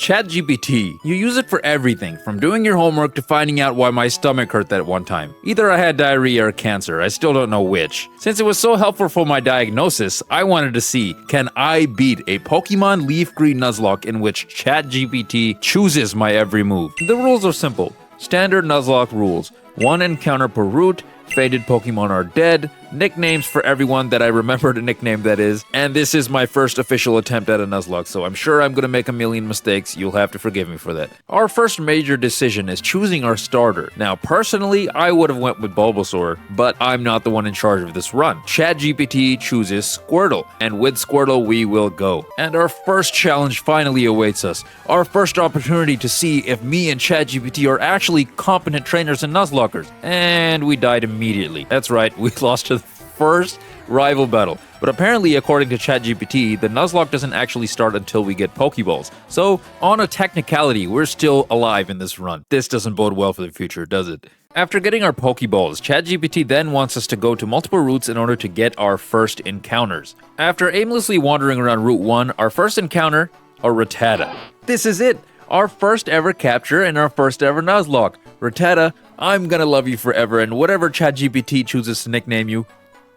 ChatGPT. You use it for everything, from doing your homework to finding out why my stomach hurt that one time. Either I had diarrhea or cancer, I still don't know which. Since it was so helpful for my diagnosis, I wanted to see, can I beat a Pokémon LeafGreen Nuzlocke in which ChatGPT chooses my every move? The rules are simple. Standard Nuzlocke rules. 1 encounter per route, faded Pokemon are dead, nicknames for everyone that I remember the nickname that is, and this is my first official attempt at a Nuzlocke, so I'm sure I'm gonna make a million mistakes. You'll have to forgive me for that. Our first major decision is choosing our starter. Now, personally, I would have went with Bulbasaur, but I'm not the one in charge of this run. ChatGPT chooses Squirtle, and with Squirtle, we will go. And our first challenge finally awaits us. Our first opportunity to see if me and ChatGPT are actually competent trainers and Nuzlockers. And we died immediately. That's right, we lost to the first rival battle. But apparently, according to ChatGPT, the Nuzlocke doesn't actually start until we get Pokeballs. So, on a technicality, we're still alive in this run. This doesn't bode well for the future, does it? After getting our Pokeballs, ChatGPT then wants us to go to multiple routes in order to get our first encounters. After aimlessly wandering around Route 1, our first encounter, a Rattata. This is it! Our first ever capture and our first ever Nuzlocke. Rattata, I'm gonna love you forever, and whatever ChatGPT chooses to nickname you,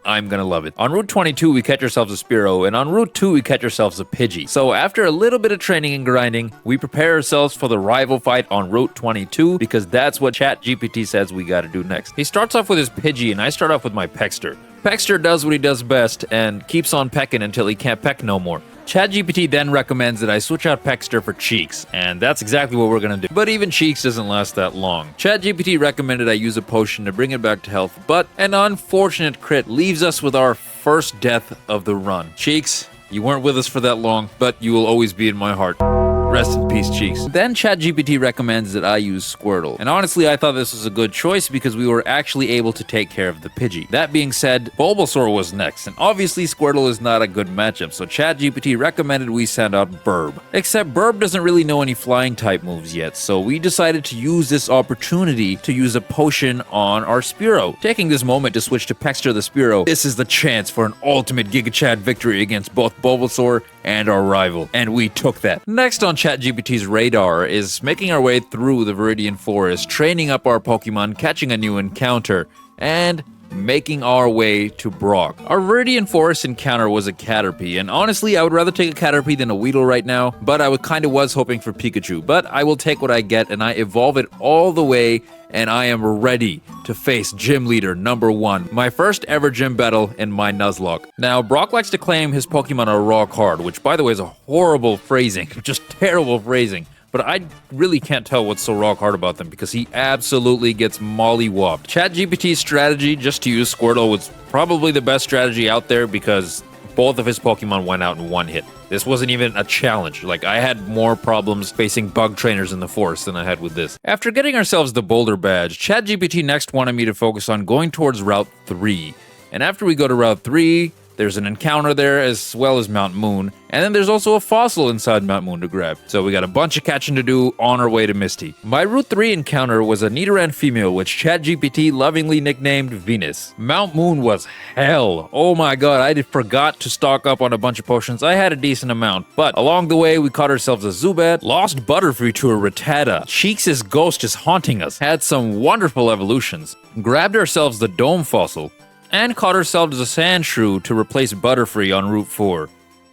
I'm gonna love it. On Route 22, we catch ourselves a Spearow, and on Route 2, we catch ourselves a Pidgey. So after a little bit of training and grinding, we prepare ourselves for the rival fight on Route 22, because that's what ChatGPT says we gotta do next. He starts off with his Pidgey, and I start off with my Peckster. Peckster does what he does best, and keeps on pecking until he can't peck no more. ChatGPT then recommends that I switch out Peckster for Cheeks, and that's exactly what we're gonna do. But even Cheeks doesn't last that long. ChatGPT recommended I use a potion to bring it back to health, but an unfortunate crit leaves us with our first death of the run. Cheeks, you weren't with us for that long, but you will always be in my heart. Rest in peace, Cheeks. Then ChatGPT recommends that I use Squirtle. And honestly, I thought this was a good choice because we were actually able to take care of the Pidgey. That being said, Bulbasaur was next, and obviously Squirtle is not a good matchup, so ChatGPT recommended we send out Burb. Except Burb doesn't really know any flying type moves yet, so we decided to use this opportunity to use a potion on our Spearow. Taking this moment to switch to Peckster the Spearow, this is the chance for an ultimate Giga Chad victory against both Bulbasaur and our rival, and we took that. Next on ChatGPT's radar is making our way through the Viridian Forest, training up our Pokemon, catching a new encounter, and making our way to Brock. Our Viridian Forest encounter was a Caterpie, and honestly, I would rather take a Caterpie than a Weedle right now, but I kinda was hoping for Pikachu. But I will take what I get, and I evolve it all the way, and I am ready to face Gym Leader number 1, my first ever gym battle in my Nuzlocke. Now, Brock likes to claim his Pokemon are rock hard, which by the way is a horrible phrasing, just terrible phrasing. But I really can't tell what's so rock hard about them because he absolutely gets mollywopped. ChatGPT's strategy just to use Squirtle was probably the best strategy out there because both of his Pokemon went out in one hit. This wasn't even a challenge. Like, I had more problems facing bug trainers in the forest than I had with this. After getting ourselves the Boulder Badge, ChatGPT next wanted me to focus on going towards Route 3. And after we go to Route 3, there's an encounter there as well as Mount Moon, and then there's also a fossil inside Mount Moon to grab. So we got a bunch of catching to do on our way to Misty. My Route 3 encounter was a Nidoran female, which ChatGPT lovingly nicknamed Venus. Mount Moon was hell. Oh my god, I forgot to stock up on a bunch of potions. I had a decent amount, but along the way we caught ourselves a Zubat, lost Butterfree to a Rattata, Cheeks' ghost is haunting us, had some wonderful evolutions, grabbed ourselves the Dome fossil, and caught ourselves a Sandshrew to replace Butterfree on Route 4.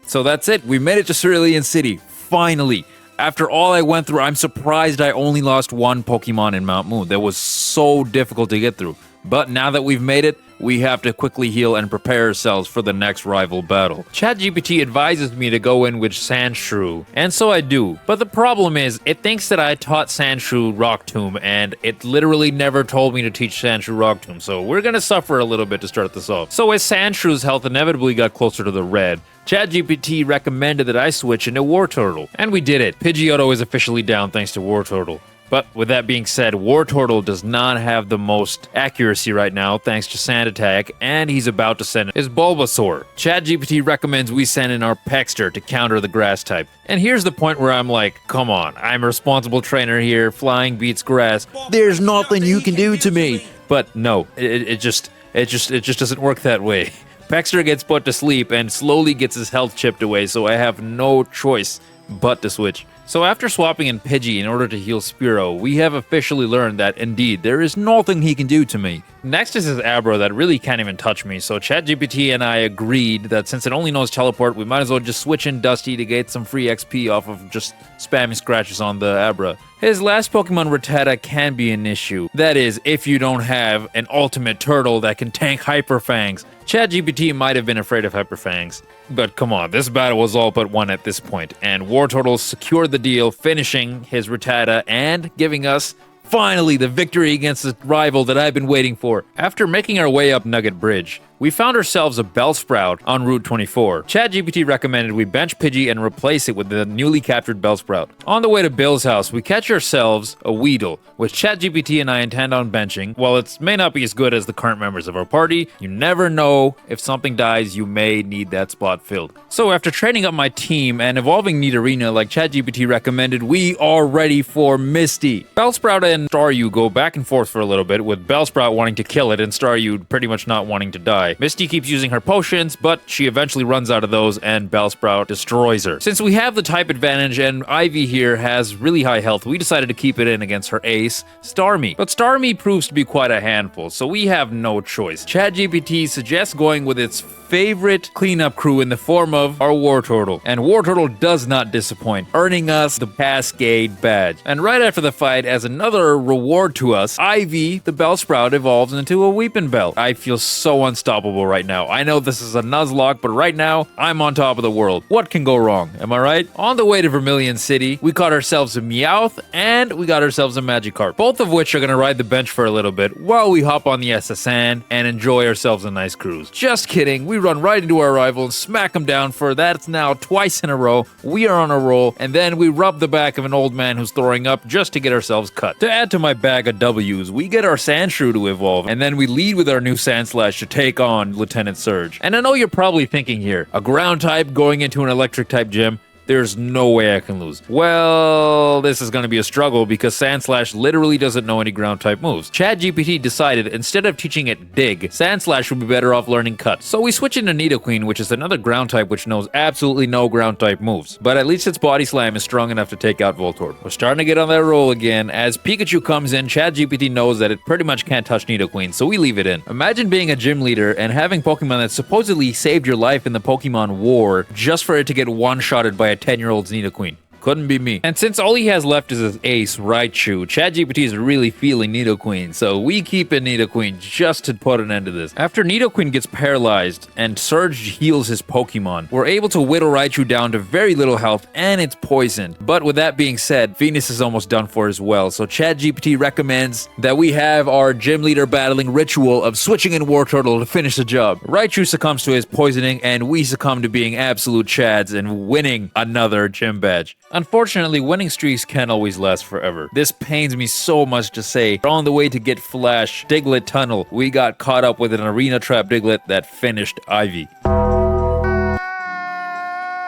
So that's it, we made it to Cerulean City, finally. After all I went through, I'm surprised I only lost one Pokemon in Mount Moon. That was so difficult to get through. But now that we've made it, we have to quickly heal and prepare ourselves for the next rival battle. ChatGPT advises me to go in with Sandshrew, and so I do. But the problem is, it thinks that I taught Sandshrew Rock Tomb, and it literally never told me to teach Sandshrew Rock Tomb, so we're gonna suffer a little bit to start this off. So as Sandshrew's health inevitably got closer to the red, ChatGPT recommended that I switch into Wartortle. And we did it. Pidgeotto is officially down thanks to Wartortle. But with that being said, Wartortle does not have the most accuracy right now thanks to Sand Attack, and he's about to send his Bulbasaur. ChatGPT recommends we send in our Peckster to counter the grass type. And here's the point where I'm like, come on, I'm a responsible trainer here, flying beats grass. There's nothing you can do to me. But no, it just doesn't work that way. Peckster gets put to sleep and slowly gets his health chipped away, so I have no choice but to switch. So after swapping in Pidgey in order to heal Spearow, we have officially learned that indeed there is nothing he can do to me. Next is his Abra that really can't even touch me, so ChatGPT and I agreed that since it only knows teleport, we might as well just switch in Dusty to get some free XP off of just spamming scratches on the Abra. His last Pokemon Rattata can be an issue. That is, if you don't have an ultimate turtle that can tank Hyper Fangs. ChatGPT might have been afraid of Hyper Fangs. But come on, this battle was all but won at this point, and Wartortle secured the deal, finishing his Rattata and giving us finally the victory against the rival that I've been waiting for. After making our way up Nugget Bridge, we found ourselves a Bellsprout on Route 24. ChatGPT recommended we bench Pidgey and replace it with the newly captured Bellsprout. On the way to Bill's house, we catch ourselves a Weedle, which ChatGPT and I intend on benching. While it may not be as good as the current members of our party, you never know, if something dies, you may need that spot filled. So after training up my team and evolving Nidorina like ChatGPT recommended, we are ready for Misty. Bellsprout and Staryu go back and forth for a little bit, with Bellsprout wanting to kill it and Staryu pretty much not wanting to die. Misty keeps using her potions, but she eventually runs out of those and Bellsprout destroys her. Since we have the type advantage and Ivy here has really high health, we decided to keep it in against her ace, Starmie. But Starmie proves to be quite a handful, so we have no choice. ChatGPT suggests going with its favorite cleanup crew in the form of our Wartortle. And Wartortle does not disappoint, earning us the Cascade Badge. And right after the fight, as another reward to us, Ivy, the Bellsprout, evolves into a Weepinbell. I feel so unstoppable right now. I know this is a Nuzlocke, but right now, I'm on top of the world. What can go wrong? Am I right? On the way to Vermilion City, we caught ourselves a Meowth, and we got ourselves a Magikarp. Both of which are going to ride the bench for a little bit, while we hop on the SSN and enjoy ourselves a nice cruise. Just kidding, we run right into our rival and smack him down for that's now twice in a row. We are on a roll, and then we rub the back of an old man who's throwing up just to get ourselves cut. To add to my bag of W's, we get our Sandshrew to evolve, and then we lead with our new Sandslash to take on Lieutenant Surge. And I know you're probably thinking here, a ground type going into an electric type gym? There's no way I can lose. Well, this is going to be a struggle because Sandslash literally doesn't know any ground type moves. ChatGPT decided instead of teaching it Dig, Sandslash would be better off learning Cut. So we switch into Nidoqueen, which is another ground type which knows absolutely no ground type moves. But at least its Body Slam is strong enough to take out Voltorb. We're starting to get on that roll again. As Pikachu comes in, ChatGPT knows that it pretty much can't touch Nidoqueen, so we leave it in. Imagine being a gym leader and having Pokemon that supposedly saved your life in the Pokemon War just for it to get one-shotted by a 10-year-old's Nidoqueen. Couldn't be me. And since all he has left is his ace, Raichu, ChatGPT is really feeling Nidoqueen, so we keep in Nidoqueen just to put an end to this. After Nidoqueen gets paralyzed and Surge heals his Pokemon, we're able to whittle Raichu down to very little health and it's poisoned. But with that being said, Venus is almost done for as well, so ChatGPT recommends that we have our gym leader battling ritual of switching in Wartortle to finish the job. Raichu succumbs to his poisoning and we succumb to being absolute chads and winning another gym badge. Unfortunately, winning streaks can't always last forever. This pains me so much to say. On the way to get Flash Diglett Tunnel, we got caught up with an arena trap Diglett that finished Ivy.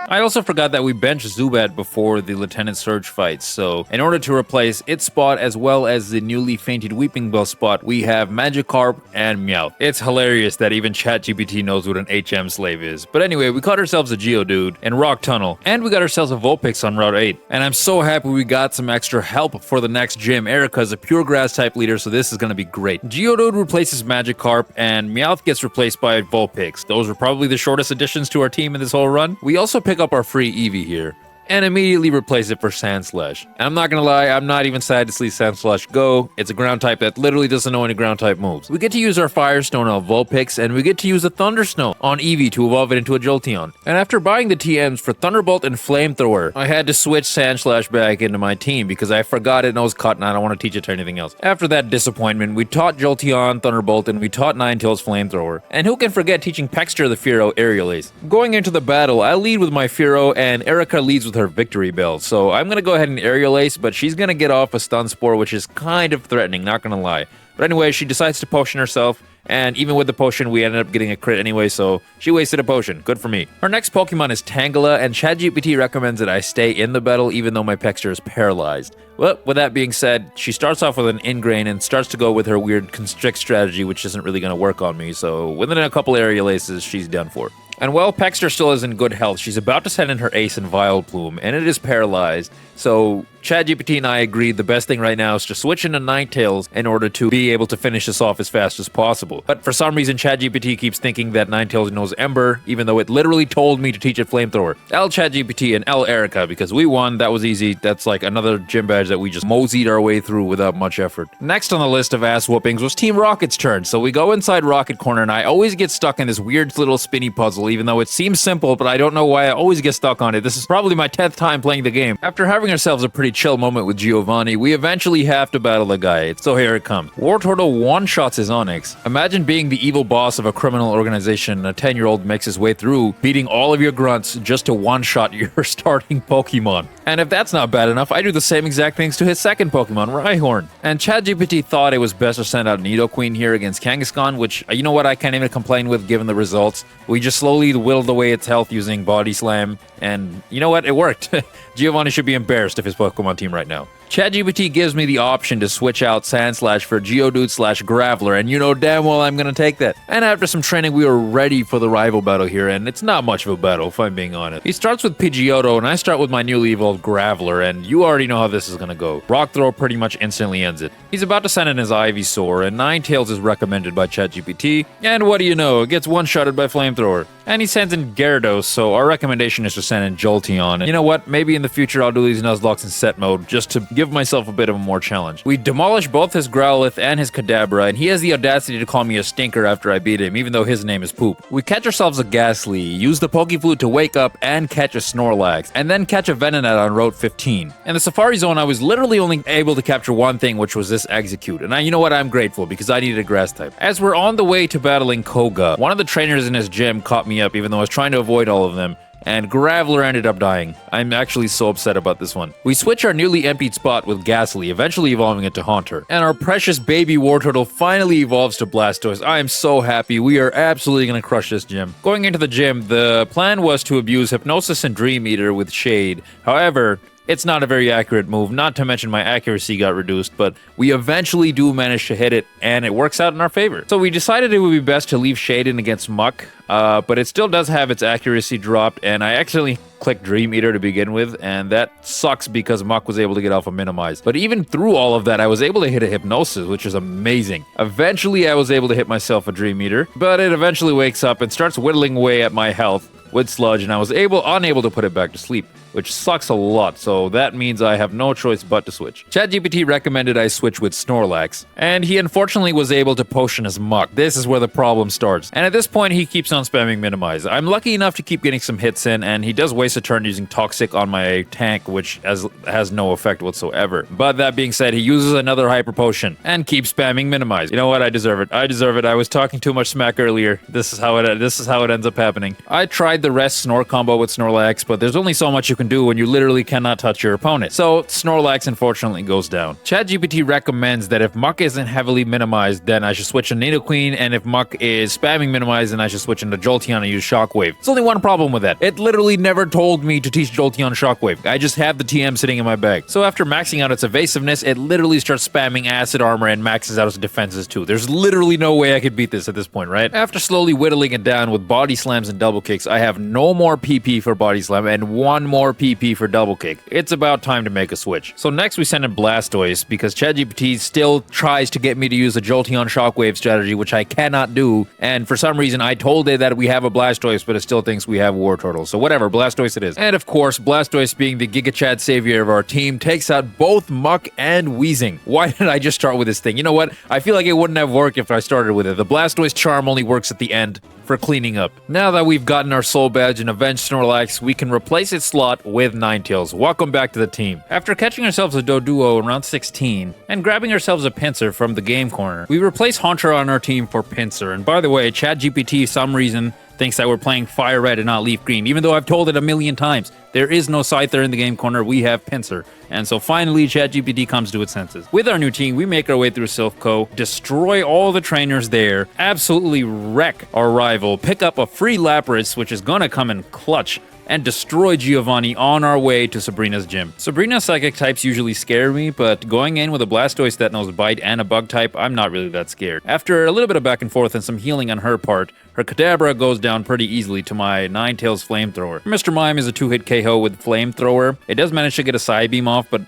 I also forgot that we benched Zubat before the Lieutenant Surge fight, so in order to replace its spot as well as the newly fainted Weepinbell spot, we have Magikarp and Meowth. It's hilarious that even ChatGPT knows what an HM slave is. But anyway, we caught ourselves a Geodude in Rock Tunnel, and we got ourselves a Vulpix on Route 8. And I'm so happy we got some extra help for the next gym. Erika is a pure grass type leader, so this is going to be great. Geodude replaces Magikarp, and Meowth gets replaced by Vulpix. Those were probably the shortest additions to our team in this whole run. We also pick up our free Eevee here and immediately replace it for Sandslash. And I'm not gonna lie, I'm not even sad to see Sandslash go. It's a ground type that literally doesn't know any ground type moves. We get to use our Firestone on Vulpix, and we get to use a Thundersnow on Eevee to evolve it into a Jolteon. And after buying the TMs for Thunderbolt and Flamethrower, I had to switch Sandslash back into my team because I forgot it knows Cut and I don't want to teach it to anything else. After that disappointment, we taught Jolteon Thunderbolt and we taught Ninetales Flamethrower. And who can forget teaching Pexter the Fearow Aerial Ace? Going into the battle, I lead with my Fearow and Erika leads with her Victory Bell. So I'm going to go ahead and Aerial Ace, but she's going to get off a Stun Spore, which is kind of threatening, not going to lie. But anyway, she decides to potion herself, and even with the potion, we ended up getting a crit anyway, so she wasted a potion. Good for me. Her next Pokemon is Tangela, and ChatGPT recommends that I stay in the battle even though my Pexter is paralyzed. Well, with that being said, she starts off with an Ingrain and starts to go with her weird Constrict strategy, which isn't really going to work on me, so within a couple Aerial Aces, she's done for. And while Pexter still is in good health, she's about to send in her ace in Vileplume, and it is paralyzed. So ChatGPT and I agreed the best thing right now is to switch into Ninetales in order to be able to finish this off as fast as possible. But for some reason, ChatGPT keeps thinking that Ninetales knows Ember, even though it literally told me to teach it Flamethrower. L ChatGPT and L Erika, because we won, that was easy. That's like another gym badge that we just moseyed our way through without much effort. Next on the list of ass whoopings was Team Rocket's turn. So we go inside Rocket Corner, and I always get stuck in this weird little spinny puzzle, even though it seems simple, but I don't know why I always get stuck on it. This is probably my 10th time playing the game. After having ourselves a pretty chill moment with Giovanni, we eventually have to battle the guy. So here it comes. Wartortle one-shots his Onix. Imagine being the evil boss of a criminal organization. A 10-year-old makes his way through, beating all of your grunts just to one-shot your starting Pokemon. And if that's not bad enough, I do the same exact things to his second Pokemon, Rhyhorn. And ChatGPT thought it was best to send out Nidoqueen here against Kangaskhan, which, you know what, I can't even complain with given the results. We just slowly whittled away its health using Body Slam, and you know what, it worked. Giovanni should be embarrassed of his Pokemon team right now. ChatGPT gives me the option to switch out Sandslash for Geodude/Graveler, and you know damn well I'm gonna take that. And after some training, we were ready for the rival battle here, and it's not much of a battle, if I'm being honest. He starts with Pidgeotto, and I start with my newly evolved Graveler, and you already know how this is gonna go. Rock Throw pretty much instantly ends it. He's about to send in his Ivysaur, and Ninetales is recommended by ChatGPT, and what do you know, it gets one-shotted by Flamethrower. And he sends in Gyarados, so our recommendation is to send in Jolteon. And you know what, maybe in the future I'll do these Nuzlockes in set mode, just to give myself a bit of a more challenge. We demolish both his Growlithe and his Kadabra, and he has the audacity to call me a stinker after I beat him, even though his name is Poop. We catch ourselves a Ghastly, use the Pokeflute to wake up and catch a Snorlax, and then catch a Venonat on Route 15. In the Safari Zone, I was literally only able to capture one thing, which was this Execute, and you know what, I'm grateful, because I needed a Grass type. As we're on the way to battling Koga, one of the trainers in his gym caught me up, even though I was trying to avoid all of them, and Graveler ended up dying. I'm actually so upset about this one. We switch our newly emptied spot with Ghastly, eventually evolving it to Haunter. And our precious baby Wartortle finally evolves to Blastoise. I am so happy. We are absolutely going to crush this gym. Going into the gym, the plan was to abuse Hypnosis and Dream Eater with Shade. However, it's not a very accurate move, not to mention my accuracy got reduced, but we eventually do manage to hit it, and it works out in our favor. So we decided it would be best to leave Shade in against Muck, but it still does have its accuracy dropped, and I accidentally clicked Dream Eater to begin with, and that sucks because Muck was able to get Alpha Minimized. But even through all of that, I was able to hit a Hypnosis, which is amazing. Eventually, I was able to hit myself a Dream Eater, but it eventually wakes up and starts whittling away at my health with Sludge, and I was unable to put it back to sleep, which sucks a lot, so that means I have no choice but to switch. ChatGPT recommended I switch with Snorlax, and he unfortunately was able to potion his Muck. This is where the problem starts, and at this point he keeps on spamming Minimize. I'm lucky enough to keep getting some hits in, and he does waste a turn using Toxic on my tank, which has no effect whatsoever. But that being said, he uses another Hyper Potion, and keeps spamming Minimize. You know what, I deserve it. I deserve it. I was talking too much smack earlier. This is how it ends up happening. I tried the rest Snore combo with Snorlax, but there's only so much you can do when you literally cannot touch your opponent. So Snorlax unfortunately goes down. ChatGPT recommends that if Muck isn't heavily minimized, then I should switch to Nidoqueen, and if Muck is spamming minimized, then I should switch into Jolteon and use Shockwave. There's only one problem with that. It literally never told me to teach Jolteon Shockwave. I just have the TM sitting in my bag. So after maxing out its evasiveness, it literally starts spamming Acid Armor and maxes out its defenses too. There's literally no way I could beat this at this point, right? After slowly whittling it down with Body Slams and Double Kicks, I have no more PP for Body Slam and one more PP for Double Kick. It's about time to make a switch. So next we send in Blastoise because ChatGPT still tries to get me to use the Jolteon Shockwave strategy, which I cannot do, and for some reason I told it that we have a Blastoise, but it still thinks we have Wartortle. So whatever, Blastoise it is. And of course, Blastoise, being the Giga Chad savior of our team, takes out both Muck and Weezing. Why did I just start with this thing? You know what? I feel like it wouldn't have worked if I started with it. The Blastoise charm only works at the end for cleaning up. Now that we've gotten our Soul Badge and avenged Snorlax, we can replace its slot with Ninetales. Welcome back to the team. After catching ourselves a Doduo in round 16 and grabbing ourselves a Pinsir from the game corner, we replace Haunter on our team for Pinsir. And by the way, ChatGPT, for some reason, thinks that we're playing Fire Red and not Leaf Green, even though I've told it a million times. There is no Scyther in the game corner, we have Pinsir. And so finally, ChatGPT comes to its senses. With our new team, we make our way through Silphco, destroy all the trainers there, absolutely wreck our rival, pick up a free Lapras, which is gonna come in clutch and destroy Giovanni on our way to Sabrina's gym. Sabrina's psychic types usually scare me, but going in with a Blastoise that knows Bite and a Bug type, I'm not really that scared. After a little bit of back and forth and some healing on her part, her Kadabra goes down pretty easily to my Ninetales Flamethrower. Mr. Mime is a 2-hit KO with Flamethrower. It does manage to get a Psybeam off, but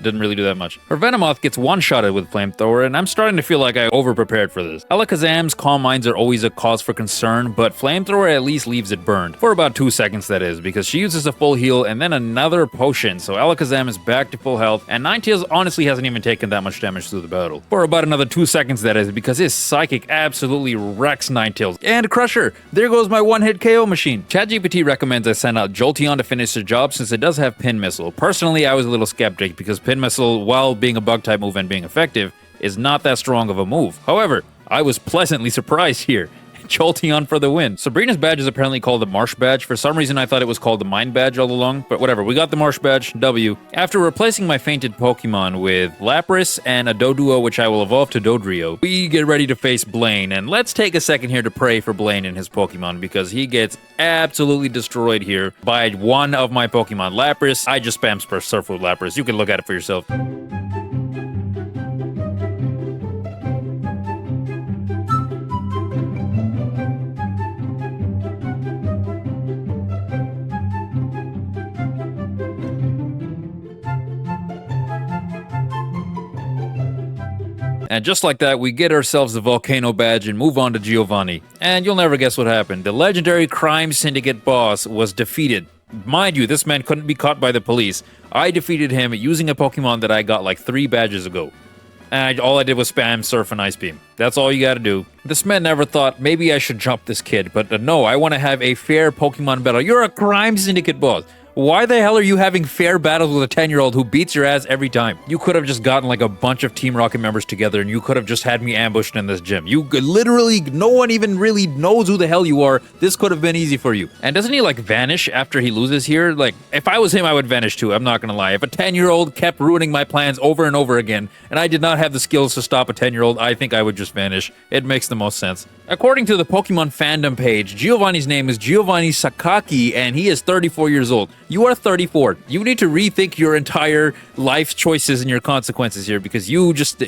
didn't really do that much. Her Venomoth gets one-shotted with Flamethrower, and I'm starting to feel like I over-prepared for this. Alakazam's Calm Minds are always a cause for concern, but Flamethrower at least leaves it burned. For about 2 seconds, that is, because she uses a full heal and then another potion, so Alakazam is back to full health, and Ninetales honestly hasn't even taken that much damage through the battle. For about another 2 seconds, that is, because his Psychic absolutely wrecks Ninetales. And Crusher! There goes my one-hit KO machine! ChatGPT recommends I send out Jolteon to finish the job since it does have Pin Missile. Personally, I was a little skeptic because Pin Missile, while being a Bug-type move and being effective, is not that strong of a move. However, I was pleasantly surprised here. Jolteon for the win. Sabrina's badge is apparently called the Marsh Badge. For some reason, I thought it was called the Mind Badge all along, but whatever. We got the Marsh Badge, W. After replacing my fainted Pokemon with Lapras and a Doduo, which I will evolve to Dodrio, we get ready to face Blaine, and let's take a second here to pray for Blaine and his Pokemon, because he gets absolutely destroyed here by one of my Pokemon, Lapras. I just spam Surf with Lapras. You can look at it for yourself. And just like that, we get ourselves the Volcano Badge and move on to Giovanni. And you'll never guess what happened. The legendary crime syndicate boss was defeated. Mind you, this man couldn't be caught by the police. I defeated him using a Pokemon that I got like 3 badges ago. And all I did was spam Surf and Ice Beam. That's all you gotta do. This man never thought, maybe I should jump this kid. But no, I want to have a fair Pokemon battle. You're a crime syndicate boss. Why the hell are you having fair battles with a 10-year-old who beats your ass every time? You could have just gotten like a bunch of Team Rocket members together and you could have just had me ambushed in this gym. You literally, no one even really knows who the hell you are. This could have been easy for you. And doesn't he like vanish after he loses here? Like, if I was him, I would vanish too. I'm not gonna lie. If a 10-year-old kept ruining my plans over and over again, and I did not have the skills to stop a 10-year-old, I think I would just vanish. It makes the most sense. According to the Pokemon fandom page, Giovanni's name is Giovanni Sakaki, and he is 34 years old. You are 34. You need to rethink your entire life choices and your consequences here, because you just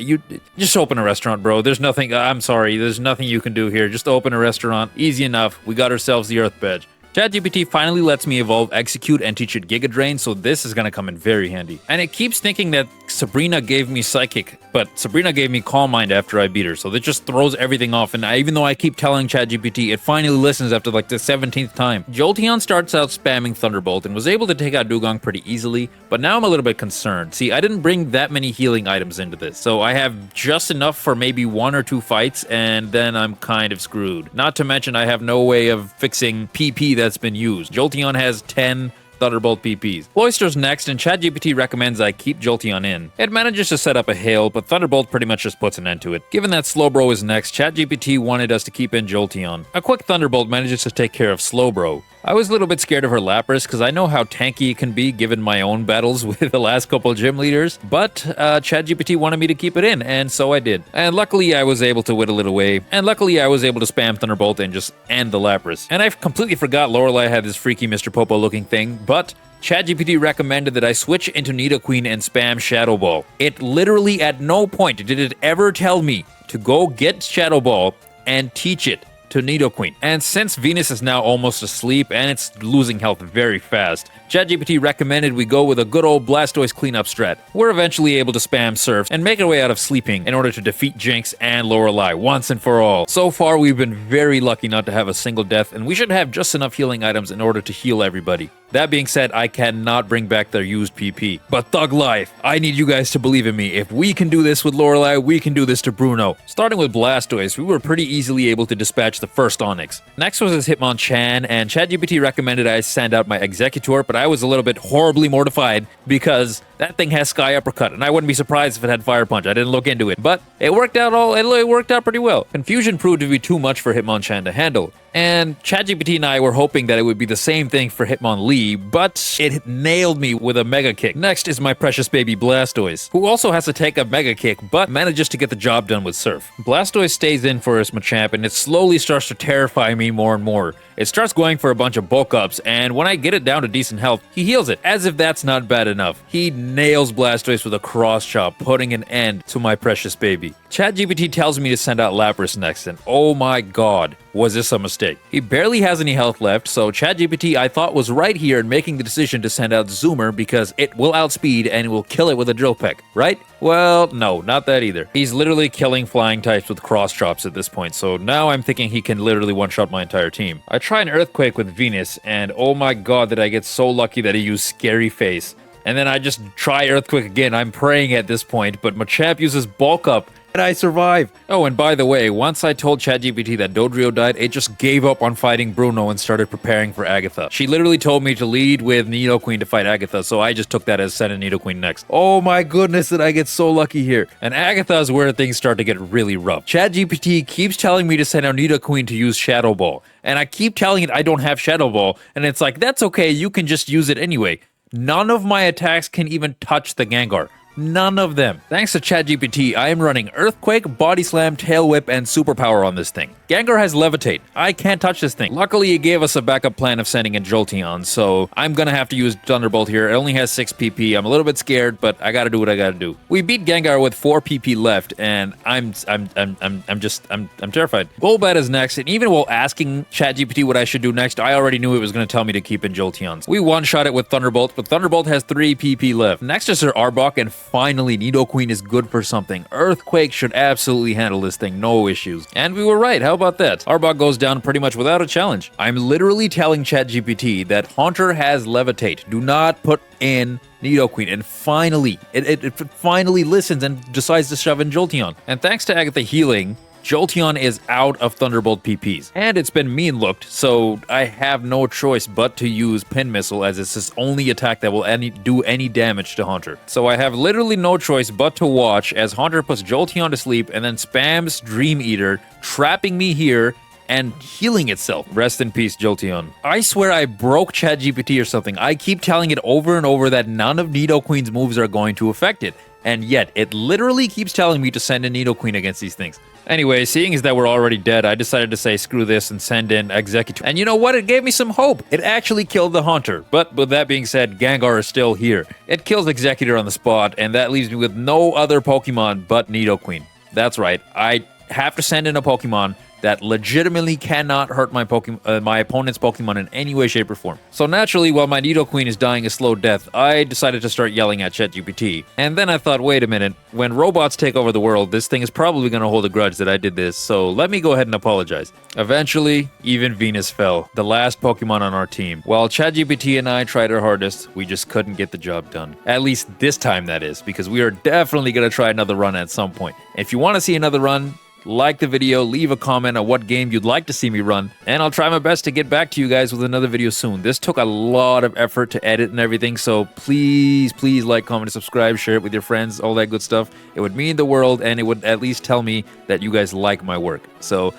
open a restaurant, bro. There's nothing, I'm sorry, there's nothing you can do here. Just open a restaurant. Easy enough. We got ourselves the Earth Badge. ChatGPT finally lets me evolve Execute and teach it Giga Drain, so this is gonna come in very handy. And it keeps thinking that Sabrina gave me Psychic, but Sabrina gave me Calm Mind after I beat her, so that just throws everything off, and even though I keep telling ChatGPT, it finally listens after like the 17th time. Jolteon starts out spamming Thunderbolt and was able to take out Dugong pretty easily, but now I'm a little bit concerned. See, I didn't bring that many healing items into this, so I have just enough for maybe 1 or 2 fights, and then I'm kind of screwed. Not to mention I have no way of fixing PP that's been used. Jolteon has 10 Thunderbolt PPs. Cloyster's next, and ChatGPT recommends I keep Jolteon in. It manages to set up a hail, but Thunderbolt pretty much just puts an end to it. Given that Slowbro is next, ChatGPT wanted us to keep in Jolteon. A quick Thunderbolt manages to take care of Slowbro. I was a little bit scared of her Lapras because I know how tanky it can be given my own battles with the last couple gym leaders, but ChatGPT wanted me to keep it in, and so I did. And luckily I was able to whittle it away, and luckily I was able to spam Thunderbolt and just end the Lapras. And I completely forgot Lorelei had this freaky Mr. Popo looking thing, but ChatGPT recommended that I switch into Nidoqueen and spam Shadow Ball. It literally at no point did it ever tell me to go get Shadow Ball and teach it to Nidoqueen. And since Venus is now almost asleep and it's losing health very fast, ChatGPT recommended we go with a good old Blastoise cleanup strat. We're eventually able to spam Surf and make our way out of sleeping in order to defeat Jinx and Lorelei once and for all. So far, we've been very lucky not to have a single death, and we should have just enough healing items in order to heal everybody. That being said, I cannot bring back their used PP. But Thug Life, I need you guys to believe in me. If we can do this with Lorelei, we can do this to Bruno. Starting with Blastoise, we were pretty easily able to dispatch the first Onix. Next was his Hitmonchan, and ChatGPT recommended I send out my Executor, but I was a little bit horribly mortified because that thing has Sky Uppercut, and I wouldn't be surprised if it had Fire Punch. I didn't look into it, but it worked out pretty well. Confusion proved to be too much for Hitmonchan to handle, And ChatGPT and I were hoping that it would be the same thing for Hitmonlee, but it nailed me with a Mega Kick. Next is my precious baby Blastoise, who also has to take a Mega Kick, but manages to get the job done with Surf. Blastoise stays in for his Machamp, and it slowly starts to terrify me more and more. It starts going for a bunch of bulk ups, and when I get it down to decent health, he heals it, as if that's not bad enough. He nails Blastoise with a cross chop, putting an end to my precious baby. ChatGPT tells me to send out Lapras next, and oh my god, was this a mistake. He barely has any health left, so ChatGPT I thought was right here in making the decision to send out Zoomer because it will outspeed and will kill it with a drill peck, right? Well, no, not that either. He's literally killing flying types with cross chops at this point, so now I'm thinking he can literally one-shot my entire team. I try an Earthquake with Venus, and oh my god did I get so lucky that he used Scary Face. And then I just try Earthquake again, I'm praying at this point, but Machamp uses Bulk Up, and I survive. Oh, and by the way, once I told ChatGPT that Dodrio died, it just gave up on fighting Bruno and started preparing for Agatha. She literally told me to lead with Nidoqueen to fight Agatha, so I just took that as sending Nidoqueen next. Oh my goodness, did I get so lucky here. And Agatha is where things start to get really rough. ChatGPT keeps telling me to send out Nidoqueen to use Shadow Ball, and I keep telling it I don't have Shadow Ball, and it's like, that's okay, you can just use it anyway. None of my attacks can even touch the Gengar. None of them. Thanks to ChatGPT, I am running Earthquake, Body Slam, Tail Whip, and Superpower on this thing. Gengar has Levitate. I can't touch this thing. Luckily, it gave us a backup plan of sending in Jolteon, so I'm gonna have to use Thunderbolt here. It only has 6 PP. I'm a little bit scared, but I gotta do what I gotta do. We beat Gengar with 4 PP left, and I'm terrified. Golbat is next, and even while asking ChatGPT what I should do next, I already knew it was gonna tell me to keep in Jolteons. We one-shot it with Thunderbolt, but Thunderbolt has 3 PP left. Next is her Arbok, and finally, Nidoqueen is good for something. Earthquake should absolutely handle this thing, no issues. And we were right, how about that? Arbok goes down pretty much without a challenge. I'm literally telling ChatGPT that Haunter has Levitate. Do not put in Nidoqueen. And finally, it finally listens and decides to shove in Jolteon. And thanks to Agatha healing, Jolteon is out of Thunderbolt PPs. And it's been mean-looked, so I have no choice but to use Pin Missile as it's his only attack that will do any damage to Haunter. So I have literally no choice but to watch as Haunter puts Jolteon to sleep and then spams Dream Eater, trapping me here and healing itself. Rest in peace, Jolteon. I swear I broke ChatGPT or something. I keep telling it over and over that none of Nidoqueen's moves are going to affect it. And yet, it literally keeps telling me to send in Nidoqueen against these things. Anyway, seeing as that we're already dead, I decided to say screw this and send in Exeggutor. And you know what? It gave me some hope. It actually killed the Haunter. But with that being said, Gengar is still here. It kills Exeggutor on the spot, and that leaves me with no other Pokemon but Nidoqueen. That's right. I have to send in a Pokemon that legitimately cannot hurt my opponent's Pokemon in any way, shape, or form. So naturally, while my Nidoqueen is dying a slow death, I decided to start yelling at ChatGPT. And then I thought, wait a minute, when robots take over the world, this thing is probably going to hold a grudge that I did this, so let me go ahead and apologize. Eventually, even Venus fell, the last Pokemon on our team. While ChatGPT and I tried our hardest, we just couldn't get the job done. At least this time, that is, because we are definitely going to try another run at some point. If you want to see another run, like the video, leave a comment on what game you'd like to see me run, and I'll try my best to get back to you guys with another video soon. This took a lot of effort to edit and everything, so please like, comment, subscribe, share it with your friends, all that good stuff. It would mean the world, and it would at least tell me that you guys like my work. So,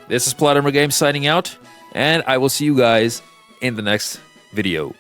this is Platimer Games signing out, and I will see you guys in the next video.